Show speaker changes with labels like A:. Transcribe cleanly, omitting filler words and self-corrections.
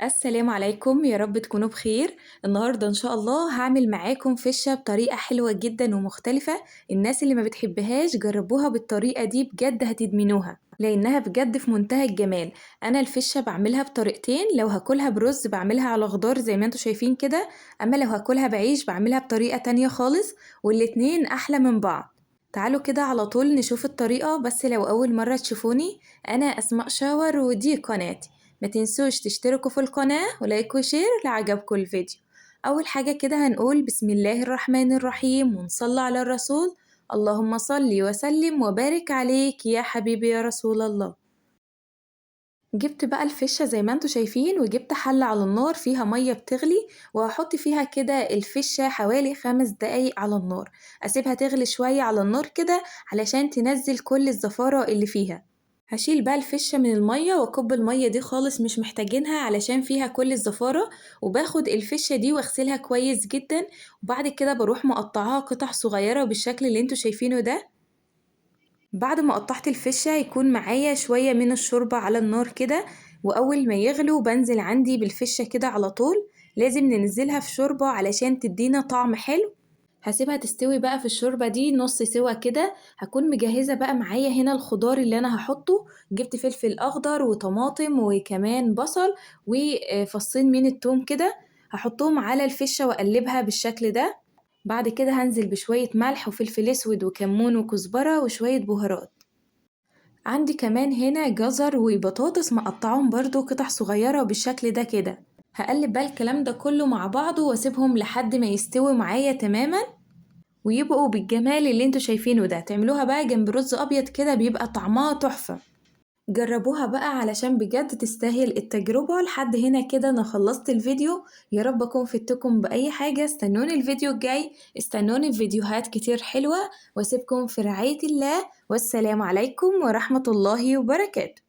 A: السلام عليكم، يا رب تكونوا بخير. النهاردة إن شاء الله هاعمل معاكم فِشّة بطريقة حلوة جدًا ومختلفة. الناس اللي ما بتحبهاش جربوها بالطريقة دي بجد هتدمنوها، لإنها بجد في منتهى الجمال. أنا الفِشّة باعملها بطريقتين، لو هاكلها برُز باعملها على خضار زي ما أنتم شايفين كده، أمّا لو هاكلها بعيش باعملها بطريقة تانية خالص، والاتنين أحلى من بعض. تعالوا كده على طول نشوف الطريقة، بس لو أول مرة تشوفوني أنا أسماء شاور ودي قناتي. ما تنسوش تشتركوا في القناة ولايك وشير لعجبكم الفيديو. أول حاجة كده هنقول بسم الله الرحمن الرحيم ونصلي على الرسول. اللهم صل وسلم وبارك عليك يا حبيبي يا رسول الله. جبت بقى الفشة زي ما انتوا شايفين، وجبت حلة على النار فيها مية بتغلي، وهحط فيها كده الفشة حوالي 5 دقايق على النار. أسيبها تغلي شوية على النار كده علشان تنزل كل الزفارة اللي فيها. هاشيل بقى الفشة من المية وأكب المية دي خالص مش محتاجينها علشان فيها كل الزفارة، وباخد الفشة دي واغسلها كويس جدا، وبعد كده بروح مقطعاها قطع صغيرة بالشكل اللي انتوا شايفينه ده. بعد ما قطعت الفشة يكون معايا شوية من الشوربة على النار كده، وأول ما يغلوا بنزل عندي بالفشة كده على طول. لازم ننزلها في شوربة علشان تدينا طعم حلو. هاسيبها تستوي بقى في الشوربة دي نص سوا كده. هكون مجهزة بقى معايا هنا الخضار اللي أنا هحطه. جبت فلفل أخضر وطماطم وكمان بصل وفصين من التوم كده، هحطهم على الفشة وأقلبها بالشكل ده. بعد كده هنزل بشوية ملح وفلفل أسود وكمون وكزبرة وشوية بهارات. عندي كمان هنا جزر وبطاطس مقطعهم برضو قطع صغيرة بالشكل ده كده. هقلب بقى الكلام ده كله مع بعضه واسيبهم لحد ما يستوي معايا تماما، ويبقوا بالجمال اللي انتوا شايفينه ده. تعملوها بقى جنب رز ابيض كده بيبقى طعمها تحفة. جربوها بقى علشان بجد تستاهل التجربة. لحد هنا كده انا خلصت الفيديو. يا رب اكون فدتكم باي حاجة. استنوني الفيديو الجاي، استنوني في فيديوهات كتير حلوة، واسيبكم في رعاية الله، والسلام عليكم ورحمة الله وبركاته.